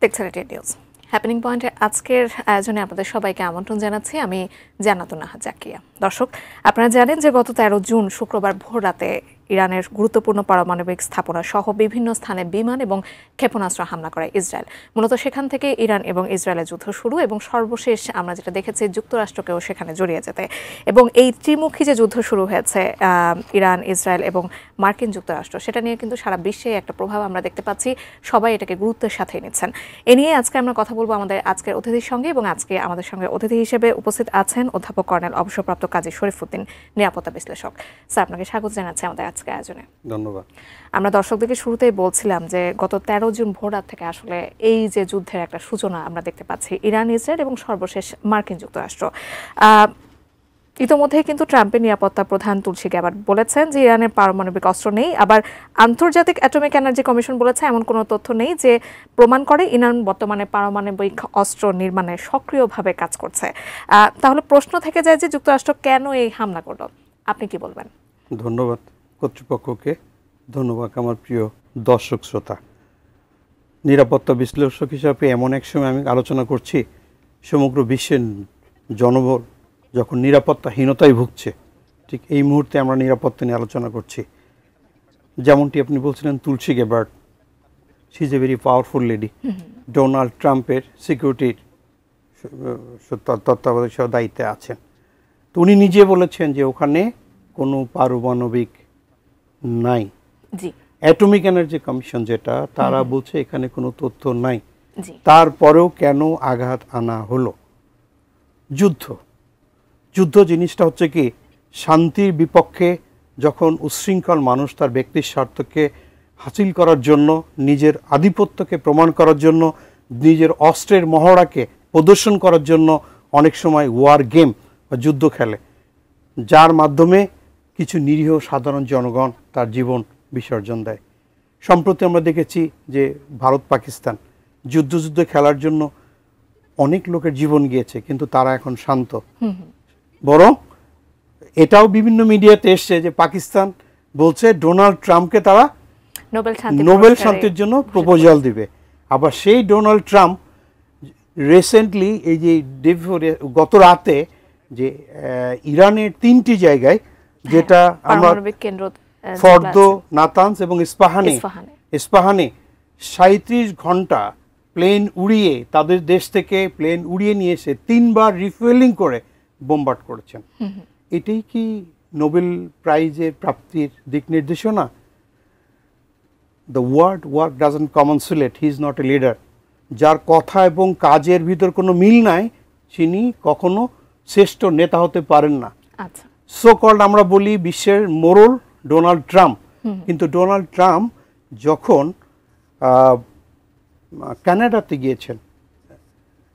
দেখছেন ATN news happening পয়েন্টের আজকের আয়োজনে আপনাদের সবাইকে আমন্ত্রণ জানাচ্ছি। আমি জান্নাতুন নাহার জাকিয়া। দর্শক, আপনারা জানেন যে গত 13 জুন শুক্রবার ভোর রাতে ইরানের গুরুত্বপূর্ণ পারমাণবিক স্থাপনা সহ বিভিন্ন স্থানে বিমান এবং ক্ষেপণাস্ত্র হামলা করে ইসরায়েল। মূলত সেখান থেকে ইরান এবং ইসরায়েলের যুদ্ধ শুরু এবং সর্বশেষ আমরা যেটা দেখেছি যুক্তরাষ্ট্রকেও সেখানে জড়িয়ে যেতে এবং এই ত্রিমুখী যে যুদ্ধ শুরু হয়েছে ইরান, ইসরায়েল এবং মার্কিন যুক্তরাষ্ট্র, সেটা নিয়ে কিন্তু সারা বিশ্বে একটা প্রভাব আমরা দেখতে পাচ্ছি। সবাই এটাকে গুরুত্বের সাথে নিচ্ছেন। এ নিয়ে আজকে আমরা কথা বলবো আমাদের আজকের অতিথির সঙ্গে, এবং আজকে আমাদের সঙ্গে অতিথি হিসেবে উপস্থিত আছেন অধ্যাপক কর্নেল অবসরপ্রাপ্ত কাজী শরীফউদ্দীন, নিরাপত্তা বিশ্লেষক। স্যার, আপনাকে স্বাগত জানাচ্ছি আমাদের আজকে আয়োজনে। ধন্যবাদ। আমরা দর্শকদেরকে শুরুতেই বলছিলাম যে গত 13 জুন ভোর রাত থেকে আসলে এই যে যুদ্ধের একটা সূচনা আমরা দেখতে পাচ্ছি ইরান, ইসরায়েল এবং সর্বশেষ মার্কিন যুক্তরাষ্ট্র। ইতোমধ্যেই কিন্তু ট্রাম্পের নিরাপত্তা প্রধান তুলসী গ্যাবার্ড বলেছেন যে ইরানের পারমাণবিক অস্ত্র নেই। আবার আন্তর্জাতিক অ্যাটমিক এনার্জি কমিশন বলেছে এমন কোনো তথ্য নেই যে প্রমাণ করে ইরান বর্তমানে পারমাণবিক অস্ত্র নির্মাণে সক্রিয়ভাবে কাজ করছে। তাহলে প্রশ্ন থেকে যায় যে যুক্তরাষ্ট্র কেন এই হামলা করলো? আপনি কি বলবেন? ধন্যবাদ কর্তৃপক্ষকে, ধন্যবাদ আমার প্রিয় দর্শক শ্রোতা। নিরাপত্তা বিশ্লেষক হিসাবে এমন এক সময় আমি আলোচনা করছি সমগ্র বিশ্বের জনবল যখন নিরাপত্তাহীনতায় ভুগছে, ঠিক এই মুহূর্তে আমরা নিরাপত্তা নিয়ে আলোচনা করছি। যেমনটি আপনি বলছিলেন, Tulsi Gabbard, she is a very powerful lady. Donald ট্রাম্পের সিকিউরিটির তত্ত্বাবধায়ক সহ দায়িত্বে আছেন। তো উনি নিজে বলেছেন যে ওখানে কোনো পারমাণবিক নাই। অ্যাটমিক এনার্জি কমিশন যেটা, তারা বলছে এখানে কোনো তথ্য নাই। তারপরেও কেন আঘাত আনা হলো? যুদ্ধ জিনিসটা হচ্ছে কি, শান্তির বিপক্ষে যখন উচ্ছৃঙ্খল মানুষ তার ব্যক্তির স্বার্থকে হাসিল করার জন্য, নিজের আধিপত্যকে প্রমাণ করার জন্য, নিজের অস্ত্রের মহড়াকে প্রদর্শন করার জন্য অনেক সময় ওয়ার গেম বা যুদ্ধ খেলে, যার মাধ্যমে কিছু নিরীহ সাধারণ জনগণ তার জীবন বিসর্জন দেয়। সম্প্রতি আমরা দেখেছি যে ভারত পাকিস্তান যুদ্ধ খেলার জন্য অনেক লোকের জীবন গিয়েছে, কিন্তু তারা এখন শান্ত। বরং এটাও বিভিন্ন মিডিয়াতে এসছে যে পাকিস্তান বলছে ডোনাল্ড ট্রাম্পকে তারা নোবেল শান্তির জন্য প্রপোজাল দিবে। আবার সেই ডোনাল্ড ট্রাম্প রিসেন্টলি এই যে গত রাতে যে ইরানের 3টি জায়গায়, যেটা আমরা ফর্দো, নাতানস এবং ইস্পাহানে 37 ঘন্টা প্লেন উড়িয়ে, তাদের দেশ থেকে প্লেন উড়িয়ে নিয়ে এসে 3বার রিফুয়েলিং করে বোমবার্ড করেছেন। এটাই কি নোবেল প্রাইজের প্রাপ্তির দিক নির্দেশনা? The work doesn't consulate, he is not a leader. যার কথা এবং কাজের ভিতর কোনো মিল নাই, তিনি কখনো শ্রেষ্ঠ নেতা হতে পারেন না। সো কল্ড আমরা বলি বিশ্বের মোড়ল ডোনাল্ড ট্রাম্প, কিন্তু ডোনাল্ড ট্রাম্প যখন কানাডাতে গিয়েছেন,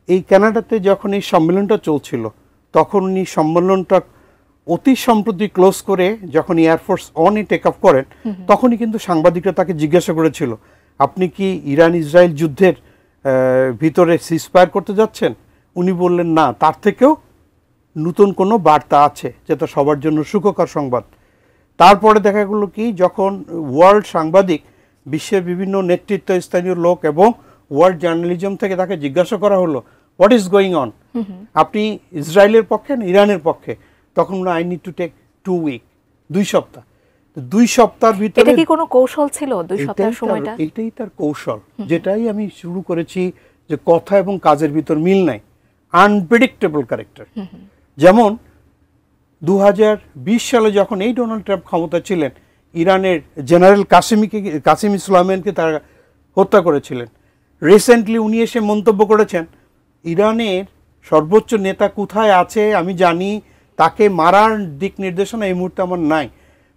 এই কানাডাতে যখন এই সম্মেলনটা চলছিল, তখন উনি সম্মেলনটা অতি সম্প্রতি ক্লোজ করে যখন এয়ারফোর্স ওয়ানে টেক অফ করেন, তখনই কিন্তু সাংবাদিকরা তাকে জিজ্ঞাসা করেছিল, আপনি কি ইরান ইসরায়েল যুদ্ধের ভিতরে সিজফায়ার করতে যাচ্ছেন? উনি বললেন না, তার থেকেও নতুন কোনো বার্তা আছে, যেটা সবার জন্য সুখকর সংবাদ। তারপরে দেখা গেল কি, যখন ওয়ার্ল্ড সাংবাদিক, বিশ্বের বিভিন্ন নেতৃত্বস্থানীয় লোক এবং ওয়ার্ল্ড জার্নালিজম থেকে তাকে জিজ্ঞাসা করা হলো, হোয়াট ইজ গোয়িং অন, আপনি ইসরায়েলের পক্ষে না ইরানের পক্ষে? তখন I need to take 2 week, 2 সপ্তাহ। 2 সপ্তাহের ভিতরে এটা কি কোনো কৌশল ছিল? 2 সপ্তাহের সময়টা এটাই তার কৌশল, যেটাই আমি শুরু করেছি যে কথা এবং কাজের ভিতর মিল নাই, আনপ্রেডিক্টেবল ক্যারেক্টার। যেমন 2020 সালে যখন এই ডোনাল্ড ট্রাম্প ক্ষমতা ছিলেন, ইরানের জেনারেল কাসিম সুলাইমানিকে তারা হত্যা করেছিলেন। রিসেন্টলি উনি এসে মন্তব্য করেছেন, ইরানের সর্বোচ্চ নেতা কোথায় আছে আমি জানি, তাকে মারার দিক নির্দেশনা এই মুহূর্তে আমার নাই।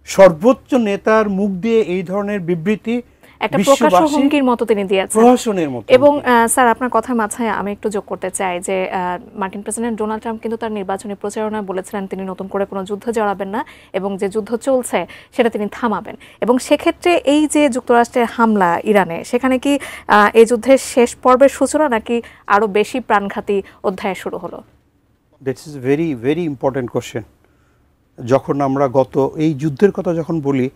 সর্বোচ্চ নেতার মুখ দিয়ে এই ধরনের বিবৃতি একটা প্রকাশ্য হুমকির মতো তিনি দিয়েছেন, প্রহসনের মতো। এবং স্যার, আপনার কথার মাঝে আমি একটু যোগ করতে চাই যে মার্কিন প্রেসিডেন্ট ডোনাল্ড ট্রাম্প কিন্তু তার নির্বাচনী প্রচারণায় বলেছিলেন তিনি নতুন করে কোনো যুদ্ধ জড়াবেন না এবং যে যুদ্ধ চলছে সেটা তিনি থামাবেন। এবং সেক্ষেত্রে এই যে যুক্তরাষ্ট্রের হামলা ইরানে, সেখানে কি এই যুদ্ধের শেষ পর্বের সূচনা নাকি আরো বেশি প্রাণঘাতী অধ্যায় শুরু হলো? That's is very very important question. যখন আমরা গত এই যুদ্ধের কথা যখন বলি,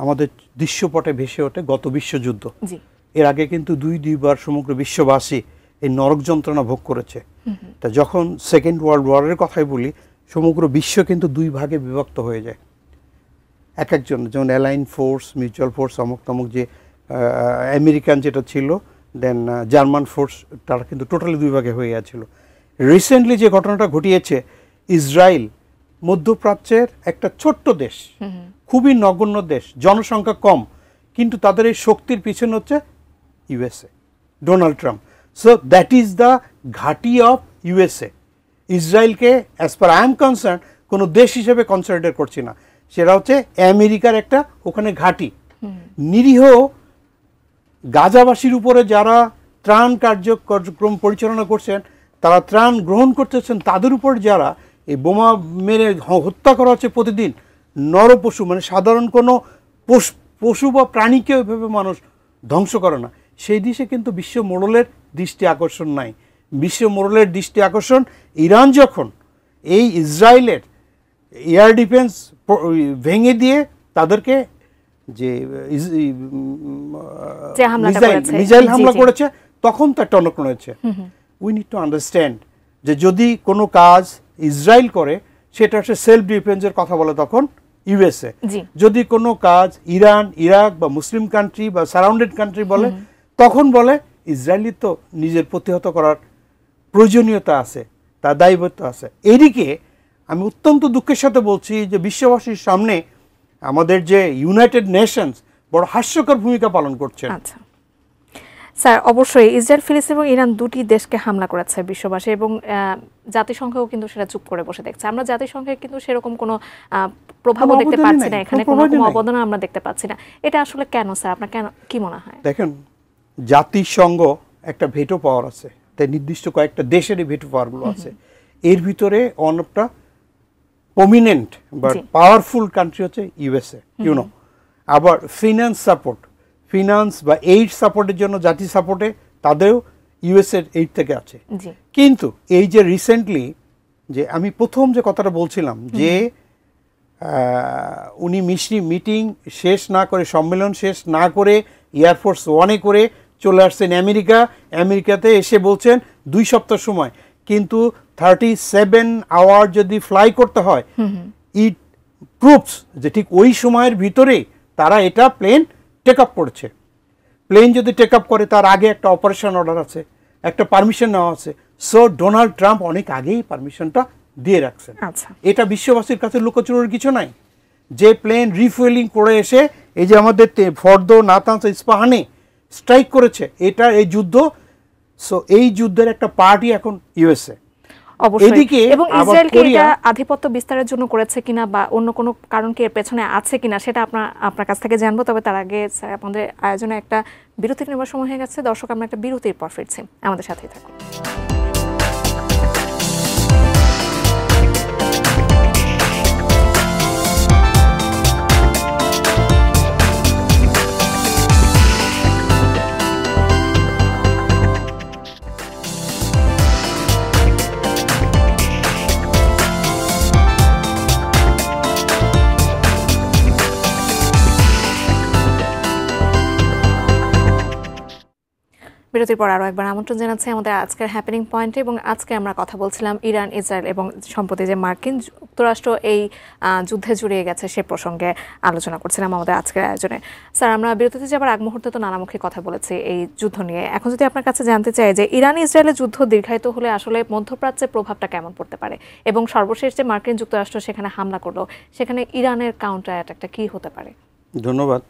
আমাদের দৃশ্যপটে ভেসে ওঠে গত বিশ্বযুদ্ধ। এর আগে কিন্তু দুইবার সমগ্র বিশ্ববাসী এই নরক যন্ত্রণা ভোগ করেছে। তা যখন সেকেন্ড ওয়ার্ল্ড ওয়ারের কথাই বলি, সমগ্র বিশ্ব কিন্তু দুই ভাগে বিভক্ত হয়ে যায়। এক একজন, যেমন অ্যালাইন ফোর্স, মিউচুয়াল ফোর্স, অমুক তমুক, যে আমেরিকান যেটা ছিল, দেন জার্মান ফোর্স, তারা কিন্তু টোটালি দুই ভাগে হয়ে গেছিল। রিসেন্টলি যে ঘটনাটা ঘটিয়েছে, ইসরায়েল মধ্যপ্রাচ্যের একটা ছোট্ট দেশ, খুবই নগণ্য দেশ, জনসংখ্যা কম, কিন্তু তাদের এই শক্তির পিছনে হচ্ছে USA, Donald Trump. So that is the ঘাঁটি অফ ইউএসএ। ইসরায়েলকে as per I am concern কোনো দেশ হিসেবে কনসিডার করছি না, সেটা হচ্ছে আমেরিকার একটা ওখানে ঘাঁটি। নিরীহ গাজাবাসীর উপরে যারা ত্রাণ কার্যক্রম পরিচালনা করছেন, তারা ত্রাণ গ্রহণ করতেছেন, তাদের উপর যারা এই বোমা মেরে হত্যা করা হচ্ছে প্রতিদিন, নরপশু, মানে সাধারণ কোনো পশু বা প্রাণীকে ওইভাবে মানুষ ধ্বংস করে না, সেই দিশে কিন্তু বিশ্ব মোড়লের দৃষ্টি আকর্ষণ নাই। বিশ্ব মোড়লের দৃষ্টি আকর্ষণ ইরান যখন এই ইসরায়েলের এয়ার ডিফেন্স ভেঙে দিয়ে তাদেরকে যে মিসাইল হামলা করেছে, তখন তার টনক হয়েছে। উই নিড টু আন্ডারস্ট্যান্ড যে যদি কোনো কাজ ইসরায়েল করে, সেটা হচ্ছে সেলফ ডিফেন্সের কথা বলে তখন ইউএসএ। যদি কোনো কাজ ইরান, ইরাক বা মুসলিম কান্ট্রি বা সারাউন্ডেড কান্ট্রি বলে, তখন বলে ইসরায়েলি তো নিজের প্রতিহত করার প্রয়োজনীয়তা আছে, তার দায়বদ্ধ আছে। এদিকে আমি অত্যন্ত দুঃখের সাথে বলছি যে বিশ্ববাসীর সামনে আমাদের যে ইউনাইটেড নেশনস বড় হাস্যকর ভূমিকা পালন করছে। আচ্ছা স্যার, অবশ্যই ইসরায়েল, ফিলিস্তিন এবং ইরান দুটি দেশকে হামলা করেছে বিশ্ববাসী, এবং জাতিসংঘও কিন্তু সেটা চুপ করে বসে দেখছে। আমরা জাতিসংঘে কিন্তু সেরকম কোনো প্রভাবও দেখতে পাচ্ছি না, এখানে কোনো অবদান আমরা দেখতে পাচ্ছি না। এটা আসলে কেন স্যার, আপনার কেন কি মনে হয়? দেখেন, জাতিসংঘ একটা ভেটো পাওয়ার আছে, তাই নির্দিষ্ট কয়েকটা দেশেরই ভেটো পাওয়ারগুলো আছে। এর ভিতরে অনেকটা প্রমিনেন্ট বা পাওয়ারফুল কান্ট্রি হচ্ছে ইউএসএ, ইউনো। আবার ফিনান্স বা এইড সাপোর্টের জন্য, জাতি সাপোর্টে তাদেরও ইউএসএর এইড থেকে আছে। কিন্তু এই যে রিসেন্টলি যে আমি প্রথম যে কথাটা বলছিলাম যে উনি মিটিং শেষ না করে, সম্মেলন শেষ না করে এয়ারফোর্স ওয়ানে করে চলে আসছেন আমেরিকাতে এসে বলছেন 2 সপ্তাহ সময়, কিন্তু 37 আওয়ার যদি ফ্লাই করতে হয়, ইট প্রুভস যে ঠিক ওই সময়ের ভিতরে তারা এটা প্লেন টেক আপ করেছে। প্লেন যদি টেক আপ করে, তার আগে একটা অপারেশন অর্ডার আছে, একটা পারমিশন নেওয়া আছে। সো ডোনাল্ড ট্রাম্প অনেক আগেই পারমিশনটা দিয়ে রাখছেন। এটা বিশ্ববাসীর কাছে লুকোচুরির কিছু নাই। যে প্লেন রিফুয়েলিং করে এসে এই যে আমাদের ফর্দো, নাতানস, ইস্পাহানে স্ট্রাইক করেছে, এটা এই যুদ্ধ। সো এই যুদ্ধের একটা পার্টি এখন ইউএসএ। অবশ্যই, এবং ইসরায়েল কি এটা আধিপত্য বিস্তারের জন্য করেছে কিনা বা অন্য কোনো কারণ কি এর পেছনে আছে কিনা, সেটা আপনার কাছ থেকে জানবো। তবে তার আগে স্যার, আমাদের আয়োজনে একটা বিরতির নেবার সময় হয়ে গেছে। দর্শক, আমরা একটা বিরতির পর ফিরছি, আমাদের সাথেই থাকুন। বিরতির পর আরও একবার আমন্ত্রণ জানাচ্ছি আমাদের আজকের হ্যাপেনিং পয়েন্টে, এবং আজকে আমরা কথা বলছিলাম ইরান, ইসরায়েল এবং সম্প্রতি যে মার্কিন যুক্তরাষ্ট্র এই যুদ্ধে জড়িয়ে গেছে সে প্রসঙ্গে আলোচনা করছিলাম আমাদের আজকের আয়োজনে। স্যার, আমরা বিরতিতে যাবার আগ মুহূর্তে তো নানামুখী কথা বলেছি এই যুদ্ধ নিয়ে। এখন যদি আপনার কাছে জানতে চাই যে ইরান ইসরায়েলের যুদ্ধ দীর্ঘায়িত হলে আসলে মধ্যপ্রাচ্যের প্রভাবটা কেমন পড়তে পারে, এবং সর্বশেষ যে মার্কিন যুক্তরাষ্ট্র সেখানে হামলা করলো, সেখানে ইরানের কাউন্টার অ্যাটাকটা কী হতে পারে? ধন্যবাদ।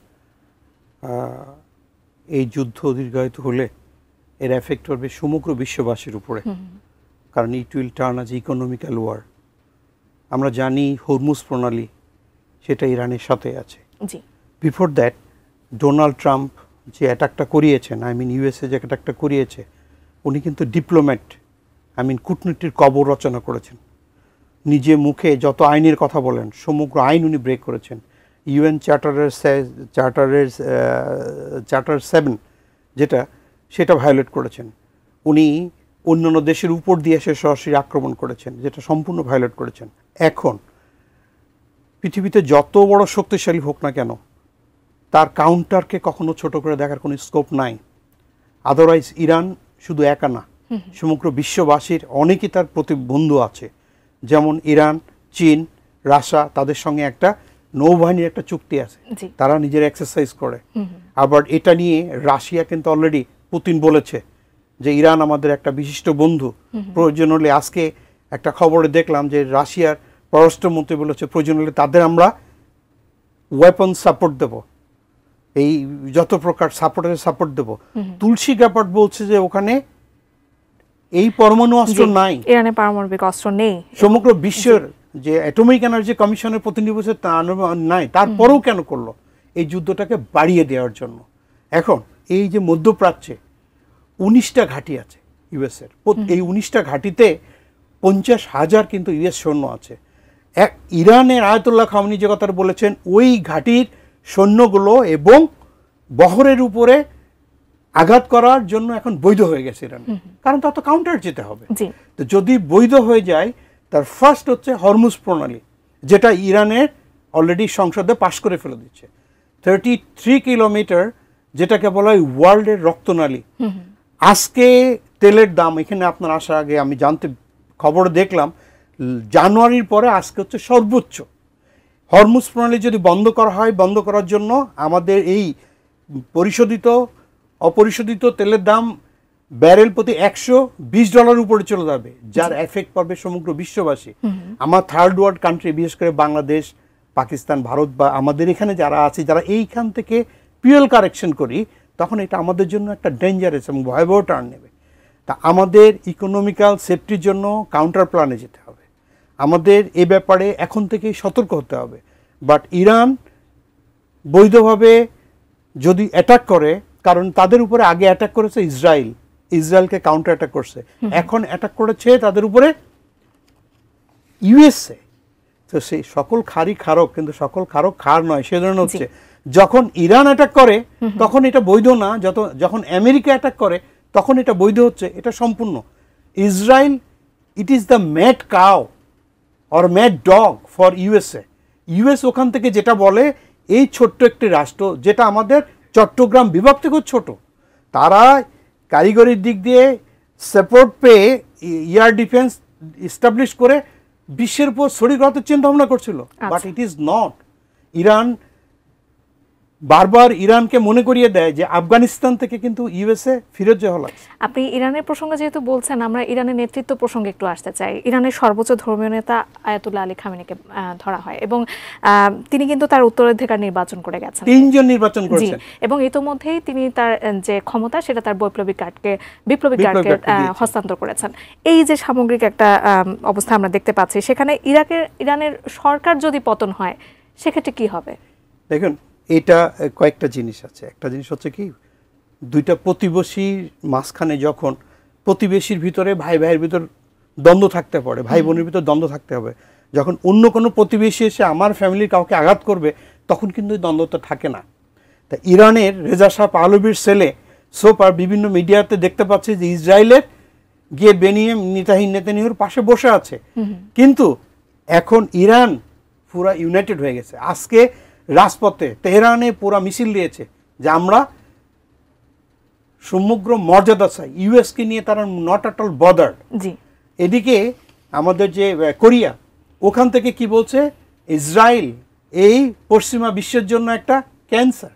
এই যুদ্ধ দীর্ঘায়িত হলে এর এফেক্ট করবে সমগ্র বিশ্ববাসীর উপরে, কারণ ইট উইল টার্ন আজ ইকোনমিক্যাল ওয়ার। আমরা জানি হরমুজ প্রণালী সেটা ইরানের সাথে আছে। বিফোর দ্যাট ডোনাল্ড ট্রাম্প যে অ্যাটাকটা করিয়েছেন, ইউএসএ যে অ্যাটাকটা করিয়েছে, উনি কিন্তু ডিপ্লোম্যাট, কূটনীতির কবর রচনা করেছেন। নিজে মুখে যত আইনের কথা বলেন, সমগ্র আইন উনি ব্রেক করেছেন। ইউএন চার্টার 7 যেটা, সেটা ভায়োলেট করেছেন। উনি অন্যান্য দেশের উপর দিয়ে এসে সরাসরি আক্রমণ করেছেন, যেটা সম্পূর্ণ ভায়োলেট করেছেন। এখন পৃথিবীতে যত বড় শক্তিশালী হোক না কেন, তার কাউন্টারকে কখনো ছোট করে দেখার কোনো স্কোপ নাই। আদারওয়াইজ ইরান শুধু একা না, সমগ্র বিশ্ববাসীর অনেকেই তার প্রতি বন্ধু আছে। যেমন ইরান, চীন, রাশিয়া, তাদের সঙ্গে একটা নৌবাহিনীর একটা চুক্তি আছে, তারা নিজের এক্সারসাইজ করে। আবার এটা নিয়ে রাশিয়া কিন্তু অলরেডি পুতিন বলেছে যে ইরান আমাদের একটা বিশিষ্ট বন্ধু, প্রয়োজন হলে আজকে একটা খবরে দেখলাম যে রাশিয়ার পররাষ্ট্রমন্ত্রী বলেছে প্রয়োজন হলে তাদের আমরা ওয়েপন সাপোর্ট দেব, এই যত প্রকার সাপোর্ট দেব। তুলসী গ্যাপার্ড বলছে যে ওখানে এই পরমাণু অস্ত্র নাই, ইরানের পারমাণবিক অস্ত্র নেই, সমগ্র বিশ্বের যে অ্যাটমিক এনার্জি কমিশনের প্রতিনিধি বলছে তা নাই, তারপরেও কেন করলো? এই যুদ্ধটাকে বাড়িয়ে দেওয়ার জন্য। এখন এই যে মধ্যপ্রাচ্যে 19টা ঘাঁটি আছে ইউএসের, এই 19টা ঘাঁটিতে 50,000 কিন্তু ইউএস সৈন্য আছে। ইরানের আয়াতুল্লাহ খামেনি যে কথাটা বলেছেন, ওই ঘাঁটির সৈন্যগুলো এবং বহরের উপরে আঘাত করার জন্য এখন বৈধ হয়ে গেছে ইরান, কারণ তার তো কাউন্টার যেতে হবে। তো যদি বৈধ হয়ে যায়, তার ফার্স্ট হচ্ছে হরমুজ প্রণালী, যেটা ইরানের অলরেডি সংসদে পাশ করে ফেলে দিচ্ছে। 33 কিলোমিটার, যেটাকে বলা হয় ওয়ার্ল্ডের রক্তনালী। আজকে তেলের দাম, এখানে আপনার আসার আগে আমি খবর দেখলাম, জানুয়ারির পরে আজকে হচ্ছে সর্বোচ্চ। হরমুজ প্রণালী যদি বন্ধ করা হয়, বন্ধ করার জন্য আমাদের এই অপরিশোধিত তেলের দাম ব্যারেল প্রতি $120 উপরে চলে যাবে, যার এফেক্ট পাবে সমগ্র বিশ্ববাসী। আমার থার্ড ওয়ার্ল্ড কান্ট্রি, বিশেষ করে বাংলাদেশ, পাকিস্তান, ভারত বা আমাদের এখানে যারা আছে, যারা এইখান থেকে ফুয়েল কারেকশন করি, তখন এটা আমাদের জন্য একটা ডেঞ্জারাস এবং ভয়াবহ টার্ন নেবে। তা আমাদের ইকোনমিক্যাল সেফটির জন্য কাউন্টার প্ল্যানে যেতে হবে, আমাদের এ ব্যাপারে এখন থেকেই সতর্ক হতে হবে। বাট ইরান বৈধভাবে যদি অ্যাটাক করে, কারণ তাদের উপরে আগে অ্যাটাক করেছে ইসরায়েলকে কাউন্টার অ্যাটাক করছে, এখন অ্যাটাক করেছে তাদের উপরে ইউএসএ। তো সেই সকল খারই খারক, কিন্তু সকল খারক খার নয়, সে ধরনের হচ্ছে। যখন ইরান অ্যাটাক করে তখন এটা বৈধ না, যখন আমেরিকা অ্যাটাক করে তখন এটা বৈধ হচ্ছে। এটা সম্পূর্ণ Israel, it is the mad cow or mad dog for USA. US ওখান থেকে যেটা বলে, এই ছোট্ট একটি রাষ্ট্র, যেটা আমাদের চট্টগ্রাম বিভাগ থেকেও ছোট, তারা কারিগরির দিক দিয়ে সাপোর্ট পেয়ে এয়ার ডিফেন্স এস্টাবলিশ করে বিশ্বের উপর ছড়িয়ে করাতে চিন্তা ভাবনা করছিল। But it is not. Iran বারবার ইরানকে মনে করিয়ে দেয় যে আফগানিস্তান থেকে কিন্তু ইউএসএ ফিরে যাওয়া লাগছে। আপনি ইরানের প্রসঙ্গে যেহেতু বলছেন, আমরা ইরানের নেতৃত্ব প্রসঙ্গে একটু আসতে চাই। ইরানের সর্বোচ্চ ধর্মীয় নেতা আয়াতুল্লাহ আলী খামেনিকে ধরা হয় এবং তিনি কিন্তু তার উত্তরাধিকার নির্বাচন করে গেছেন, 3 জন নির্বাচন করেছেন, এবং ইতোমধ্যেই তিনি তার যে ক্ষমতা সেটা তার বিপ্লবী গার্ডকে হস্তান্তর করেছেন। এই যে সামগ্রিক একটা অবস্থা আমরা দেখতে পাচ্ছি, সেখানে ইরানের সরকার যদি পতন হয়, সেক্ষেত্রে কি হবে? দেখুন, এটা কয়েকটা জিনিস আছে। একটা জিনিস হচ্ছে কি, দুইটা প্রতিবেশীর মাঝখানে যখন প্রতিবেশীর ভিতরে ভাই ভাইয়ের ভিতর দ্বন্দ্ব থাকতে পারে, ভাই বোনের ভিতর দ্বন্দ্ব থাকতে হবে, যখন অন্য কোনো প্রতিবেশী এসে আমার ফ্যামিলির কাউকে আঘাত করবে, তখন কিন্তু দ্বন্দ্বটা থাকে না। তা ইরানের রেজা শাহ পাহলভির ছেলে সোপার বিভিন্ন মিডিয়াতে দেখতে পাচ্ছে যে ইসরায়েলের গিয়ে বেনিয়ামিন নেতানিয়াহুর পাশে বসে আছে, কিন্তু এখন ইরান পুরা ইউনাইটেড হয়ে গেছে। আজকে রাজপথে তেহরানে পুরা মিছিল দিয়েছে যে আমরা সমগ্র মর্যাদা চাই, ইউএসকে নিয়ে তারা নট অ্যাট অল বদার্ড। এদিকে আমাদের যে কোরিয়া, ওখান থেকে কি বলছে, ইসরায়েল এই পশ্চিমা বিশ্বের জন্য একটা ক্যান্সার।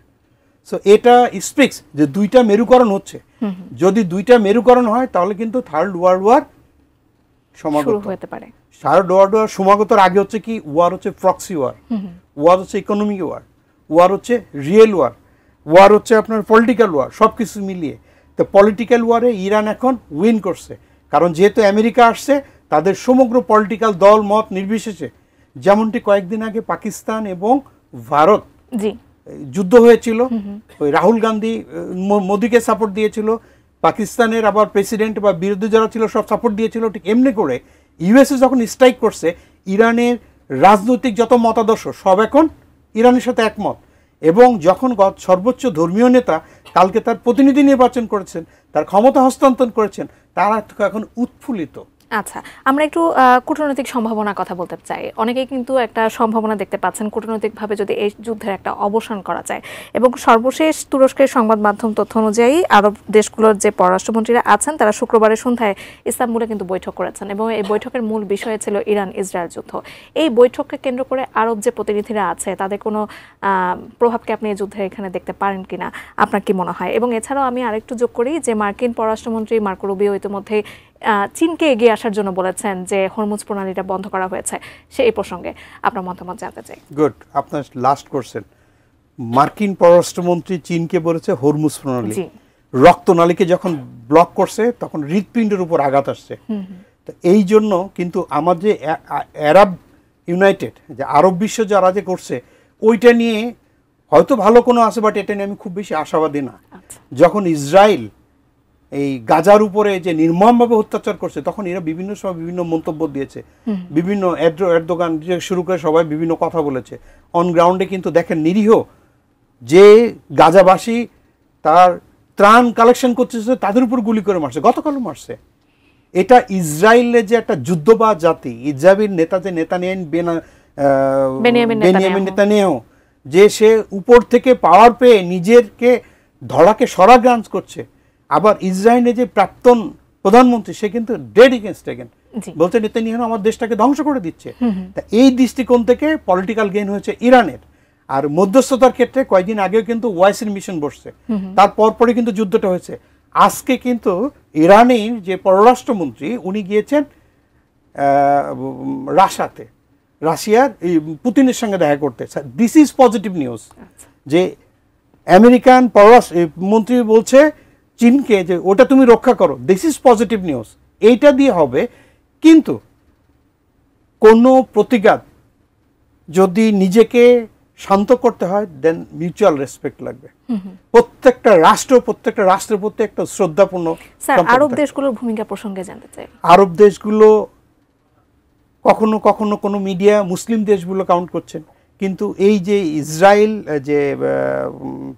সো এটা স্পিক্স যে দুইটা মেরুকরণ হচ্ছে। যদি দুইটা মেরুকরণ হয়, তাহলে কিন্তু থার্ড ওয়ার্ল্ড ওয়ার সমাগত হতে পারে। থার্ড ওয়ার্ল্ড ওয়ার সমাগতর আগে হচ্ছে কি, ওয়ার হচ্ছে প্রক্সি ওয়ার, ওয়ার হচ্ছে ইকোনমিক ওয়ার, ওয়ার হচ্ছে রিয়েল ওয়ার হচ্ছে আপনার পলিটিক্যাল ওয়ার, সব কিছু মিলিয়ে। তো পলিটিক্যাল ওয়ারে ইরান এখন উইন করছে, কারণ যেহেতু আমেরিকা আসছে, তাদের সমগ্র পলিটিক্যাল দল মত নির্বিশেষে, যেমনটি কয়েকদিন আগে পাকিস্তান এবং ভারত যুদ্ধ হয়েছিল, ওই রাহুল গান্ধী মোদিকে সাপোর্ট দিয়েছিল, পাকিস্তানের আবার প্রেসিডেন্ট বা বিরোধী যারা ছিল সব সাপোর্ট দিয়েছিল। ঠিক এমনি করে ইউএসএ যখন স্ট্রাইক করছে, ইরানের রাজনৈতিক যত মতাদর্শ সব এখন ইরানের সাথে একমত। এবং যখন সর্বোচ্চ ধর্মীয় নেতা কালকে তার প্রতিনিধি নির্বাচন করেছেন, তার ক্ষমতা হস্তান্তর করেছেন, তারা এখন উৎফুল্লিত। আচ্ছা, আমরা একটু কূটনৈতিক সম্ভাবনার কথা বলতে চাই। অনেকেই কিন্তু একটা সম্ভাবনা দেখতে পাচ্ছেন কূটনৈতিকভাবে যদি এই যুদ্ধের একটা অবসান করা যায়, এবং সর্বশেষ তুরস্কের সংবাদ মাধ্যম তথ্য অনুযায়ী আরব দেশগুলোর যে পররাষ্ট্রমন্ত্রীরা আছেন তারা শুক্রবারের সন্ধ্যায় ইস্তাম্বুলে কিন্তু বৈঠক করেছেন, এবং এই বৈঠকের মূল বিষয় ছিল ইরান ইসরায়েল যুদ্ধ। এই বৈঠককে কেন্দ্র করে আরব যে প্রতিনিধিরা আছে তাদের কোনো প্রভাবকে আপনি এই যুদ্ধে এখানে দেখতে পারেন কিনা, আপনার কি মনে হয়? এবং এছাড়াও আমি আরেকটু যোগ করি যে মার্কিন পররাষ্ট্রমন্ত্রী মার্কো রুবিও ইতিমধ্যে চীনকে এগিয়ে আসার জন্য বলেছেন যে হরমুজ প্রণালীটা বন্ধ করা হয়েছে। সেই প্রসঙ্গে আপনার মতামত জানতে চাই। গুড, আপনার লাস্ট কোশ্চেন। মার্কিন পররাষ্ট্রমন্ত্রী চীনকে বলেছে হরমুজ প্রণালী, রক্তনালীকে যখন ব্লক করছে তখন হৃৎপিণ্ডের উপর আঘাত আসছে। তো এই জন্য কিন্তু আমার যে আরব ইউনাইটেড যে আরব বিশ্ব যারা যে করছে ওইটা নিয়ে হয়তো ভালো কোনো আছে, বাট এটা নিয়ে আমি খুব বেশি আশাবাদী না। যখন ইসরায়েল এই গাজার উপরে যে নির্মমভাবে অত্যাচার করছে তখন এরা বিভিন্ন সময় বিভিন্ন মন্তব্য দিয়েছে, বিভিন্ন এরদোগান শুরু করে সবাই বিভিন্ন কথা বলেছে। অন গ্রাউন্ডে কিন্তু দেখেন নিরীহ যে গাজাবাসী তার ত্রাণ কালেকশন করতেছে তাদের উপর গুলি করে মারছে, গতকালও মারছে। এটা ইসরায়েলের যে একটা যুদ্ধবাজ জাতি, ইসরায়েলের নেতা যে বেনিয়ামিন নেতানিয়াহু, যে সে উপর থেকে পাওয়ার পেয়ে নিজেরকে ধড়াকে সরাগ্রান্স করছে। আবার ইসরায়েলের যে প্রাক্তন প্রধানমন্ত্রী সে কিন্তু ডেড এগেইনস্ট এগেন, বলছে নেতানিয়াহু আমার দেশটাকে ধ্বংস করে দিচ্ছে। তা এই দৃষ্টিকোণ থেকে পলিটিক্যাল গেইন হয়েছে ইরানের। আর মধ্যস্থতার ক্ষেত্রে কয়েকদিন আগেও কিন্তু ওয়াইসির মিশন বসছে, তারপর পরে কিন্তু যুদ্ধটা হয়েছে। আজকে কিন্তু ইরানের যে পররাষ্ট্রমন্ত্রী উনি গিয়েছেন রাশিয়ার পুতিনের সঙ্গে দেখা করতে। দিস ইজ পজিটিভ নিউজ যে আমেরিকান পররাষ্ট্রমন্ত্রী বলছে চীনকে যে ওটা তুমি রক্ষা করো। দিস ইজ পজিটিভ নিউজ, এইটা দিয়ে হবে। কিন্তু কোনো প্রতিঘাত যদি নিজেকে শান্ত করতে হয় দেন মিউচুয়াল রেসপেক্ট লাগবে। প্রত্যেকটা রাষ্ট্রের প্রতি একটা শ্রদ্ধাপূর্ণ। স্যার, আরব দেশগুলোর ভূমিকা প্রসঙ্গে জানতে চাই। আরব দেশগুলো কখনো কখনো কোনো মিডিয়া মুসলিম দেশগুলো কাউন্ট করছেন, কিন্তু এই যে ইসরায়েল যে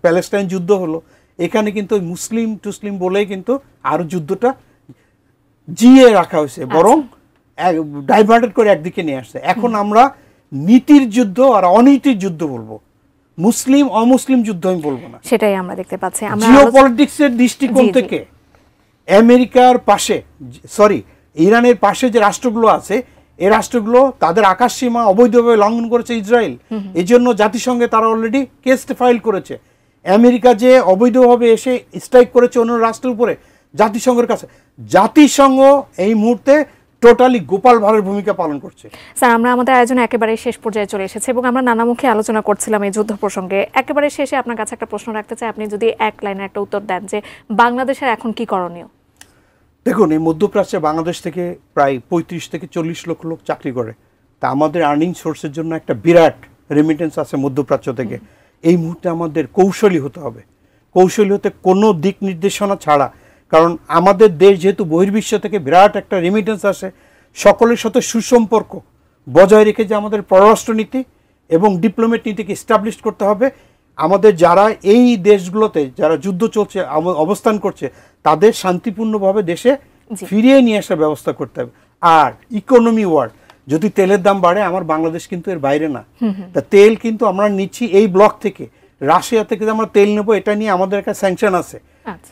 প্যালেস্টাইন যুদ্ধ হলো এখানে কিন্তু মুসলিম টুসলিম বলেই কিন্তু আরো যুদ্ধটা জিয়ে রাখা হয়েছে, বরং ডাইভার্টেড করে একদিকে নিয়ে আসছে। এখন আমরা নীতির যুদ্ধ আর অনীতির যুদ্ধ বলবো, মুসলিম অমুসলিম যুদ্ধ আমি বলবো না। সেটাই আমরা দেখতে পাচ্ছি। জিওপলিটিক্সের দৃষ্টিকোণ থেকে আমেরিকার পাশে ইরানের পাশে যে রাষ্ট্রগুলো আছে এই রাষ্ট্রগুলো তাদের আকাশ সীমা অবৈধভাবে লঙ্ঘন করেছে ইসরায়েল। এই জন্য জাতিসংঘে তারা অলরেডি কেস ফাইল করেছে। আমেরিকা যে অবৈধভাবে এসে স্ট্রাইক করেছে অন্য রাষ্ট্রের উপরে জাতিসংঘের কাছে, জাতিসংঘ এই মুহূর্তে টোটালি গোপাল ভাঁড়ের ভূমিকা পালন করছে। স্যার, আমরা আমাদের আয়োজনে একেবারে শেষ পর্যায়ে চলে এসেছে এবং আমরা নানামুখী আলোচনা করছিলাম এই যুদ্ধ প্রসঙ্গে। একেবারে শেষে আপনার কাছে একটা প্রশ্ন রাখতে চাই, আপনি যদি এক লাইনে একটা উত্তর দেন যে বাংলাদেশের এখন কি করণীয়? দেখুন, এই মধ্যপ্রাচ্যে বাংলাদেশ থেকে প্রায় 35 থেকে 40 লক্ষ লোক চাকরি করে, তা আমাদের আর্নিং সোর্সের জন্য একটা বিরাট রেমিটেন্স আছে মধ্যপ্রাচ্য থেকে। এই মুহূর্তে আমাদের কৌশলী হতে হবে, কৌশলী হতে কোনো দিক নির্দেশনা ছাড়া, কারণ আমাদের দেশ যেহেতু বহির্বিশ্ব থেকে বিরাট একটা রেমিটেন্স আসে, সকলের সাথে সুসম্পর্ক বজায় রেখে যে আমাদের পররাষ্ট্রনীতি এবং ডিপ্লোমেট নীতিকে এস্টাবলিশ করতে হবে। আমাদের যারা এই দেশগুলোতে যারা যুদ্ধ চলছে অবস্থান করছে তাদের শান্তিপূর্ণভাবে দেশে ফিরিয়ে নিয়ে আসার ব্যবস্থা করতে হবে। আর ইকোনমি ওয়ার, যদি তেলের দাম বাড়ে, আমার বাংলাদেশ কিন্তু এর বাইরে না। তা তেল কিন্তু আমরা নিচ্ছি এই ব্লক থেকে, রাশিয়া থেকে যে আমরা তেল নেবো এটা নিয়ে আমাদের একটা স্যাংশন আছে।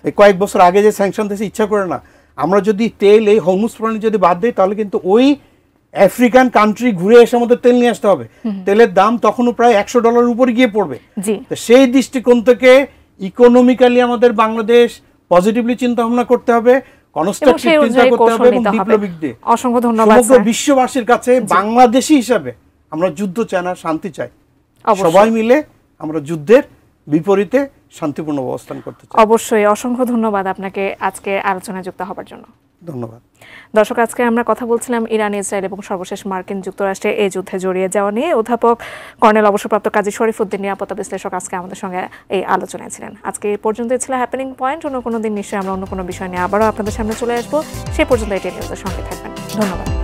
এই কয়েক বছর আগে যে স্যাংশন দিয়েছে ইচ্ছা করে না। আমরা যদি তেল এই হরমুজ প্রণালী যদি বাদ দিই তাহলে কিন্তু ওই আফ্রিকান কান্ট্রি ঘুরে এসে আমাদের তেল নিয়ে আসতে হবে। তেলের দাম তখনও প্রায় $100 উপরে গিয়ে পড়বে। সেই দৃষ্টিকোণ থেকে ইকোনমিক্যালি আমাদের বাংলাদেশ পজিটিভলি চিন্তা ভাবনা করতে হবে, কনস্ট্রাকটিভ চিন্তা করতে হবে এবং ডিপ্লোমেটিক দিয়ে অসংখ্য ধন্যবাদ। সমগ্র বিশ্ববাসীর কাছে বাংলাদেশি হিসাবে আমরা যুদ্ধ চাই না, শান্তি চাই। সবাই মিলে আমরা যুদ্ধের বিপরীতে শান্তিপূর্ণ অবস্থান করতে চাই। অবশ্যই, অসংখ্য ধন্যবাদ আপনাকে আজকে আলোচনায় যুক্ত হবার জন্য। ধন্যবাদ। দর্শক, আজকে আমরা কথা বলছিলাম ইরান, ইসরায়েল এবং সর্বশেষ মার্কিন যুক্তরাষ্ট্রে এই যুদ্ধে জড়িয়ে যাওয়া নিয়ে। অধ্যাপক কর্নেল অবসরপ্রাপ্ত কাজী শরীফউদ্দীন, নিরাপত্তা বিশ্লেষক, আজকে আমাদের সঙ্গে এই আলোচনায় ছিলেন। আজকে এই পর্যন্তই ছিল হ্যাপেনিং পয়েন্ট। অন্য কোনো দিন নিশ্চয়ই আমরা অন্য কোনো বিষয় নিয়ে আবারও আপনাদের সামনে চলে আসবো। সেই পর্যন্ত এটি নিউজের সঙ্গে থাকবেন। ধন্যবাদ।